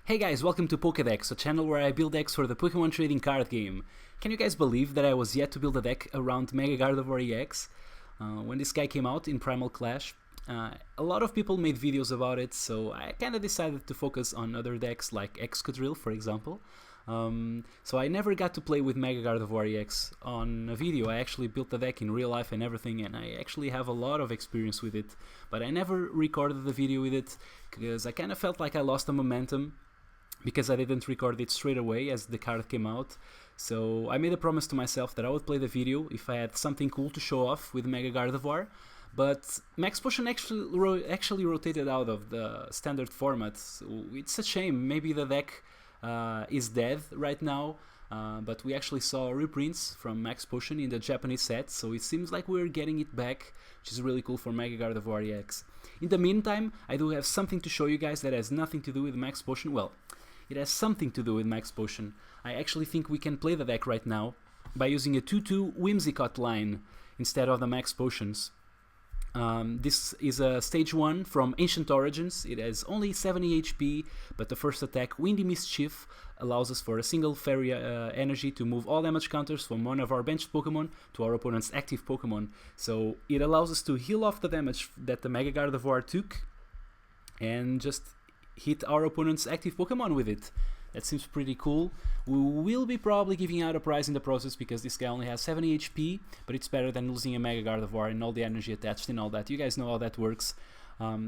Hey guys, welcome to Pokédex, a channel where I build decks for the Pokemon trading card game. Can you guys believe that I was yet to build a deck around Mega Gardevoir EX? When this guy came out in Primal Clash, a lot of people made videos about it, so I kinda decided to focus on other decks like Excadrill, for example. So I never got to play with Mega Gardevoir EX on a video. I actually built the deck in real life and everything, and I actually have a lot of experience with it. But I never recorded the video with it, because I kinda felt like I lost the momentum, because I didn't record it straight away as the card came out. So I made a promise to myself that I would play the video if I had something cool to show off with Mega Gardevoir. But Max Potion actually rotated out of the standard format, so it's a shame. Maybe the deck is dead right now, but we actually saw reprints from Max Potion in the Japanese set, so it seems like we're getting it back, which is really cool for Mega Gardevoir EX. In the meantime, I do have something to show you guys that has nothing to do with Max Potion. Well, it has something to do with Max Potion. I actually think we can play the deck right now by using a 2-2 Whimsicott line instead of the Max Potions. This is a stage 1 from Ancient Origins. It has only 70 HP, but the first attack, Windy Mischief, allows us for a single fairy energy to move all damage counters from one of our benched Pokemon to our opponent's active Pokemon. So it allows us to heal off the damage that the Mega Gardevoir took and just hit our opponent's active Pokemon with it. That seems pretty cool. We will be probably giving out a prize in the process because this guy only has 70 HP, but it's better than losing a Mega Gardevoir and all the energy attached and all that. You guys know how that works.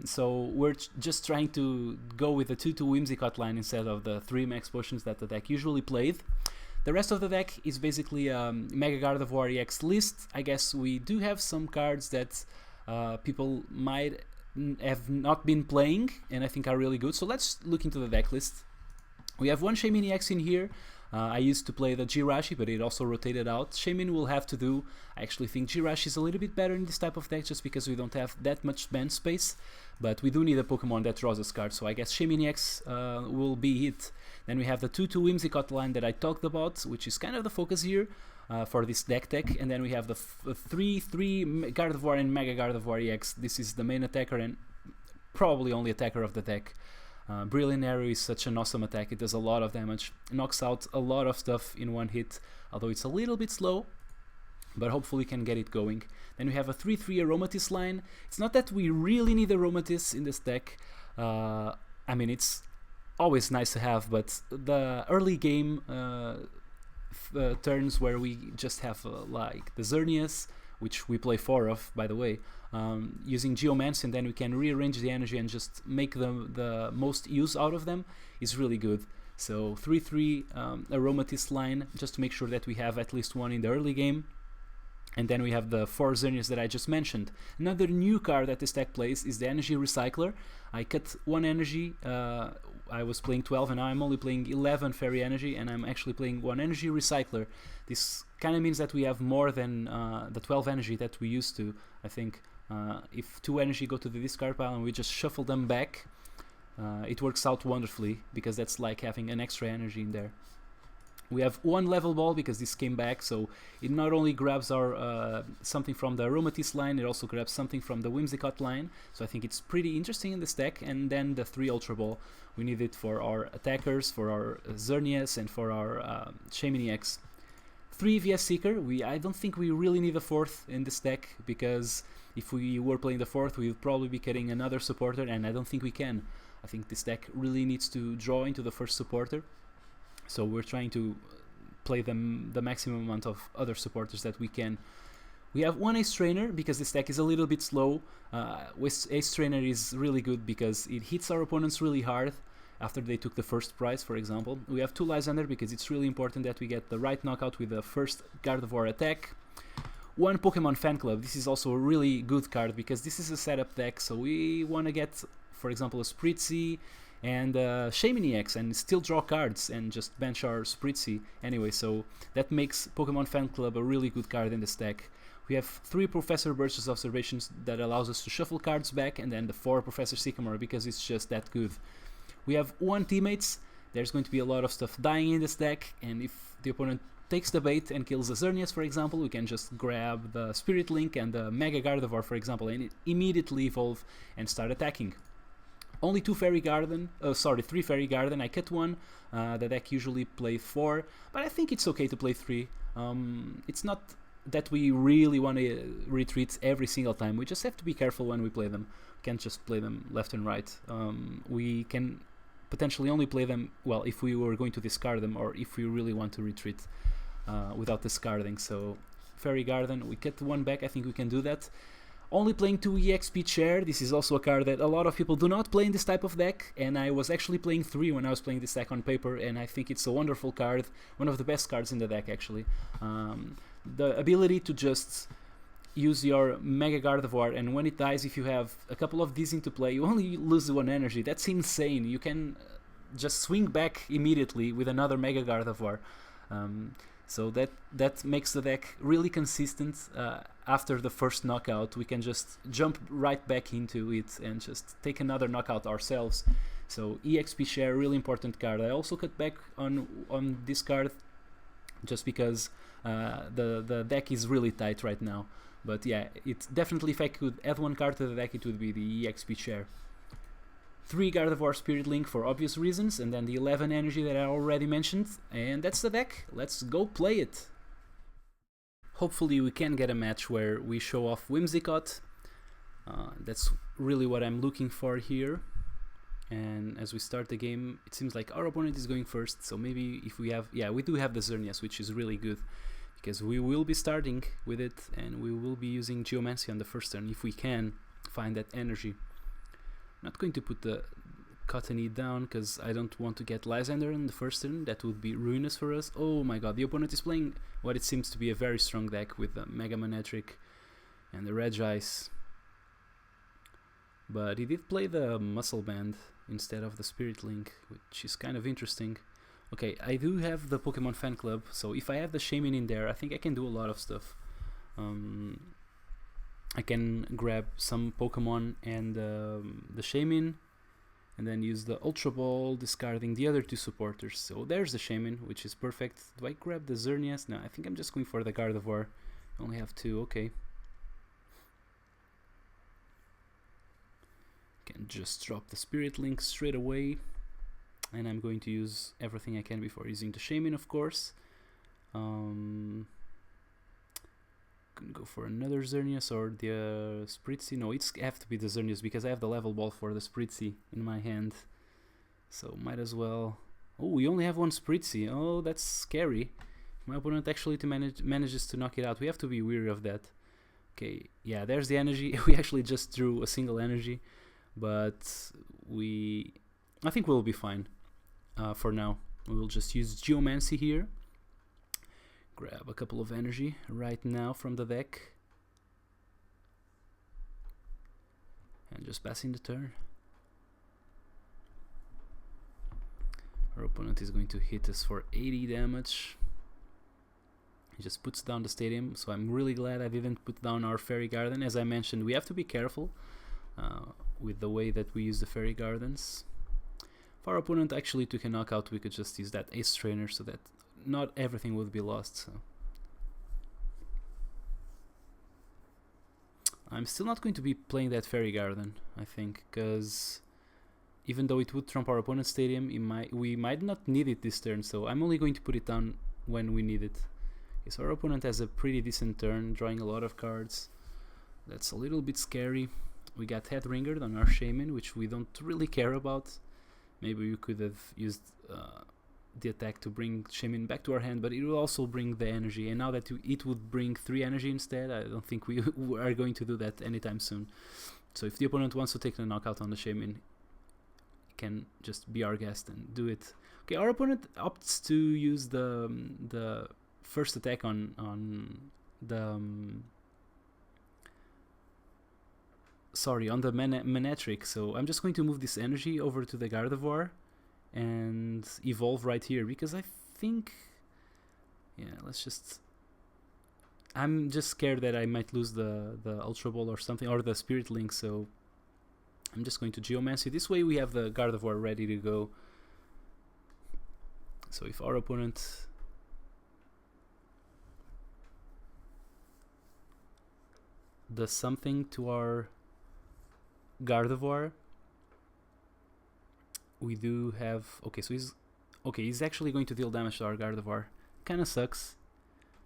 So we're just trying to go with the 2-2 Whimsicott line instead of the 3 Max Potions that the deck usually played. The rest of the deck is basically Mega Gardevoir EX list. I guess we do have some cards that people might have not been playing and I think are really good. So let's look into the deck list. We have one Shaymin EX in here. I used to play the Jirachi, but it also rotated out. Shaymin will have to do. I actually think Jirachi is a little bit better in this type of deck just because we don't have that much band space, but we do need a Pokemon that draws us cards, so I guess Shaymin EX will be it. Then we have the 2-2 Whimsicott line that I talked about, which is kind of the focus here for this deck tech, and then we have the 3-3 Gardevoir and Mega Gardevoir EX. This is the main attacker and probably only attacker of the deck. Brilliant Arrow is such an awesome attack. It does a lot of damage, knocks out a lot of stuff in one hit, although it's a little bit slow, but hopefully can get it going. Then we have a 3-3 Aromatisse line. It's not that we really need Aromatisse in this deck. I mean, it's always nice to have, but the early game turns where we just have like the Xerneas, which we play 4 of, by the way, using Geomancy, and then we can rearrange the energy and just make the most use out of them, is really good. So 3-3 Aromatisse line, just to make sure that we have at least one in the early game. And then we have the 4 Xerneas that I just mentioned. Another new card that this deck plays is the Energy Recycler. I cut 1 energy, I was playing 12 and now I'm only playing 11 Fairy Energy, and I'm actually playing 1 Energy Recycler. This kind of means that we have more than the 12 energy that we used to, I think. If 2 energy go to the discard pile and we just shuffle them back, it works out wonderfully, because that's like having an extra energy in there. We have 1 level ball because this came back, so it not only grabs our something from the Aromatisse line, it also grabs something from the Whimsicott line, so I think it's pretty interesting in this deck. And then the 3 Ultra Ball, we need it for our attackers, for our Xerneas, and for our Shaymin EX. 3 VS Seeker, I don't think we really need a 4th in this deck, because if we were playing the 4th, we would probably be getting another supporter, and I don't think we can. I think this deck really needs to draw into the first supporter. So we're trying to play the maximum amount of other supporters that we can. We have 1 Ace Trainer because this deck is a little bit slow. Ace Trainer is really good because it hits our opponents really hard after they took the first prize, for example. We have 2 Lysander because it's really important that we get the right knockout with the first Gardevoir attack. 1 Pokemon Fan Club. This is also a really good card because this is a setup deck, so we want to get, for example, a Spritzy and Shaymin EX and still draw cards and just bench our Spritzy anyway, so that makes Pokemon Fan Club a really good card in this deck. We have 3 Professor Birch's Observations that allows us to shuffle cards back, and then the 4 Professor Sycamore because it's just that good. We have 1 Teammates. There's going to be a lot of stuff dying in this deck, and if the opponent takes the bait and kills the Xerneas, for example, we can just grab the Spirit Link and the Mega Gardevoir, for example, and immediately evolve and start attacking. Only three Fairy Garden. I cut one. The deck usually play 4, but I think it's okay to play 3. It's not that we really want to retreat every single time. We just have to be careful when we play them. We can't just play them left and right. We can potentially only play them, well, if we were going to discard them, or if we really want to retreat without discarding. So Fairy Garden, we cut one back. I think we can do that. Only playing 2 EXP Chair. This is also a card that a lot of people do not play in this type of deck, and I was actually playing 3 when I was playing this deck on paper, and I think it's a wonderful card, one of the best cards in the deck actually. The ability to just use your Mega Gardevoir, and when it dies, if you have a couple of these into play, you only lose 1 energy. That's insane. You can just swing back immediately with another Mega Gardevoir. So that makes the deck really consistent. After the first knockout, we can just jump right back into it and just take another knockout ourselves. So EXP Share, really important card. I also cut back on this card just because the deck is really tight right now. But yeah, it's definitely, if I could add one card to the deck, it would be the EXP Share. 3 Gardevoir Spirit Link for obvious reasons, and then the 11 energy that I already mentioned, and that's the deck. Let's go play it. Hopefully we can get a match where we show off Whimsicott. That's really what I'm looking for here. And as we start the game, it seems like our opponent is going first, so maybe if we have, yeah, we do have the Xerneas, which is really good, because we will be starting with it, and we will be using Geomancy on the first turn if we can find that energy. Not going to put the Cottony down because I don't want to get Lysander in the first turn. That would be ruinous for us. Oh my god, the opponent is playing what it seems to be a very strong deck with the Mega Manectric and the Regice. But he did play the Muscle Band instead of the Spirit Link, which is kind of interesting. Okay, I do have the Pokemon Fan Club, so if I have the Shaymin in there, I think I can do a lot of stuff. I can grab some Pokemon and the Shaymin, and then use the Ultra Ball, discarding the other 2 supporters. So there's the Shaymin, which is perfect. Do I grab the Xerneas? No, I think I'm just going for the Gardevoir. I only have 2, okay. Can just drop the Spirit Link straight away. And I'm going to use everything I can before using the Shaymin, of course. Can go for another Xerneas or the Spritzy. No, it's have to be the Xerneas because I have the level ball for the Spritzy in my hand. So might as well. Oh, we only have 1 Spritzy. Oh, that's scary. My opponent actually manages to knock it out. We have to be wary of that. Okay, yeah, there's the energy. We actually just drew a single energy, but I think we'll be fine for now. We will just use Geomancy here. Grab a couple of energy right now from the deck. And just passing the turn. Our opponent is going to hit us for 80 damage. He just puts down the stadium, so I'm really glad I didn't put down our Fairy Garden. As I mentioned, we have to be careful with the way that we use the Fairy Gardens. If our opponent actually took a knockout, we could just use that Ace Trainer so that not everything would be lost. So I'm still not going to be playing that Fairy Garden, I think, because even though it would trump our opponent's stadium, we might not need it this turn, so I'm only going to put it down when we need it. Okay, so our opponent has a pretty decent turn, drawing a lot of cards. That's a little bit scary. We got Headringered on our Shaymin, which we don't really care about. Maybe we could have used the attack to bring Shaymin back to our hand, but it will also bring the energy, and now that it would bring 3 energy instead, I don't think we are going to do that anytime soon. So if the opponent wants to take the knockout on the Shaymin, he can just be our guest and do it. Okay, our opponent opts to use the first attack on the Manectric, so I'm just going to move this energy over to the Gardevoir and evolve right here, because I think, yeah, I'm just scared that I might lose the Ultra Ball or something, or the Spirit Link, so I'm just going to Geomancy. This way we have the Gardevoir ready to go. So if our opponent does something to our Gardevoir, we do have... Okay, so he's actually going to deal damage to our Gardevoir. Kinda sucks.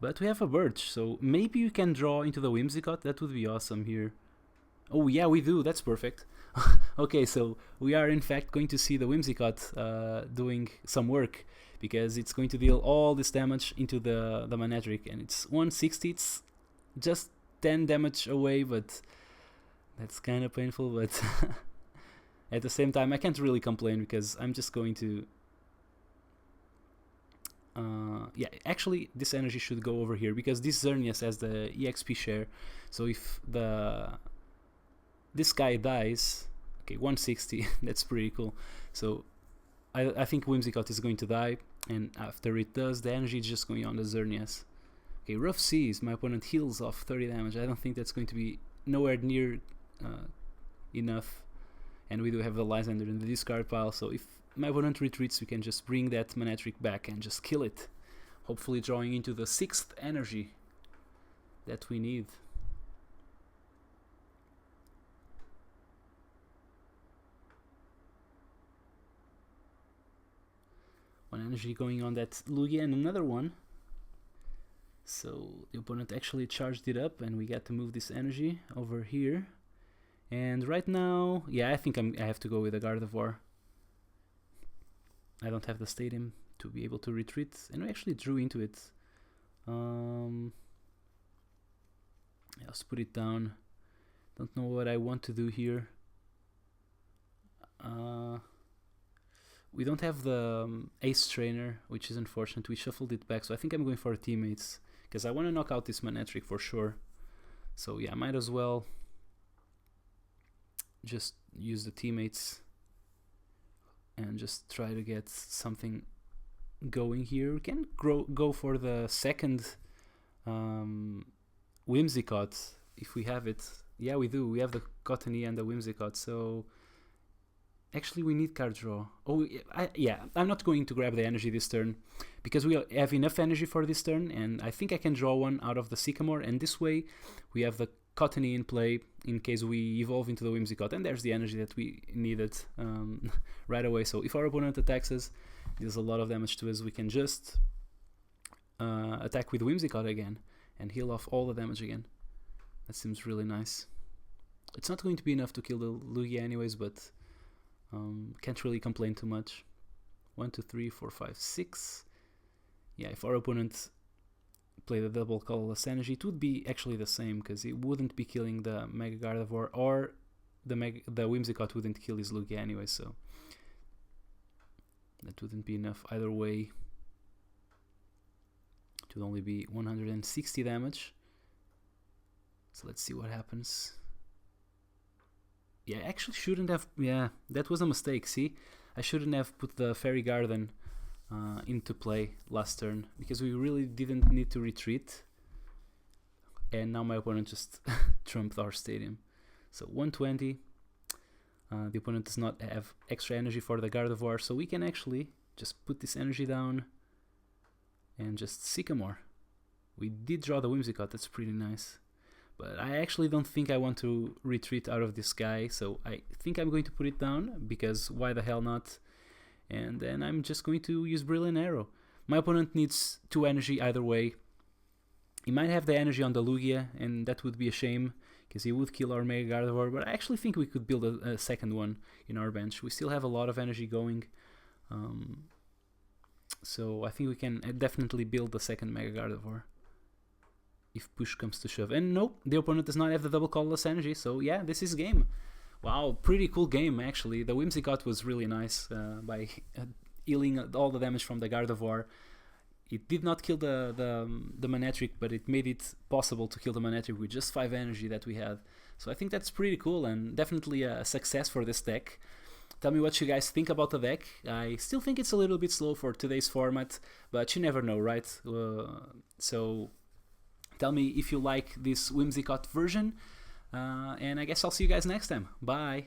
But we have a Birch, so maybe you can draw into the Whimsicott. That would be awesome here. Oh yeah, we do. That's perfect. Okay, so we are in fact going to see the Whimsicott doing some work, because it's going to deal all this damage into the Manectric, and it's 160. It's just 10 damage away, but that's kind of painful. But at the same time, I can't really complain, because I'm just going to... yeah, actually this energy should go over here, because this Xerneas has the EXP share. So if this guy dies, okay, 160, that's pretty cool. So I think Whimsicott is going to die, and after it does, the energy is just going on the Xerneas. Okay, Rough Seas, my opponent heals off 30 damage. I don't think that's going to be nowhere near enough. And we do have the Lysander in the discard pile, so if my opponent retreats, we can just bring that Manectric back and just kill it. Hopefully drawing into the 6th energy that we need. One energy going on that Lugia and another one. So the opponent actually charged it up, and we got to move this energy over here. And right now, yeah, I think I have to go with a Gardevoir. I don't have the stadium to be able to retreat, and we actually drew into it. Yeah, let's put it down. Don't know what I want to do here. We don't have the Ace Trainer, which is unfortunate. We shuffled it back, so I think I'm going for teammates, because I want to knock out this Manectric for sure. So yeah, I might as well just use the teammates and just try to get something going here. We can go for the second Whimsicott if we have it. Yeah, we do. We have the Cottony and the Whimsicott, so actually we need card draw. Oh yeah, I'm not going to grab the energy this turn, because we have enough energy for this turn, and I think I can draw one out of the Sycamore, and this way we have the Cottony in play in case we evolve into the Whimsicott, and there's the energy that we needed right away. So if our opponent attacks us, deals a lot of damage to us, we can just attack with Whimsicott again and heal off all the damage again. That seems really nice. It's not going to be enough to kill the Lugia anyways, but can't really complain too much. 1, 2, 3, 4, 5, 6. Yeah, if our opponent play the double colorless energy, it would be actually the same, because it wouldn't be killing the Mega Gardevoir, or the Whimsicott wouldn't kill his Lugia anyway, so that wouldn't be enough either way. It would only be 160 damage. So let's see what happens. Yeah, I actually shouldn't have... Yeah, that was a mistake, see? I shouldn't have put the Fairy Garden into play last turn, because we really didn't need to retreat, and now my opponent just trumped our stadium. So 120. The opponent does not have extra energy for the Gardevoir, so we can actually just put this energy down and just Sycamore. We did draw the Whimsicott, that's pretty nice, but I actually don't think I want to retreat out of this guy, so I think I'm going to put it down, because why the hell not? And then I'm just going to use Brilliant Arrow. My opponent needs 2 energy either way. He might have the energy on the Lugia, and that would be a shame, because he would kill our Mega Gardevoir, but I actually think we could build a second one in our bench. We still have a lot of energy going, so I think we can definitely build the second Mega Gardevoir if push comes to shove. And nope, the opponent does not have the double colorless energy, so yeah, this is game. Wow, pretty cool game actually. The Whimsicott was really nice by healing all the damage from the Gardevoir. It did not kill the Manectric, but it made it possible to kill the Manectric with just 5 energy that we had. So I think that's pretty cool, and definitely a success for this deck. Tell me what you guys think about the deck. I still think it's a little bit slow for today's format, but you never know, right? So tell me if you like this Whimsicott version. And I guess I'll see you guys next time. Bye!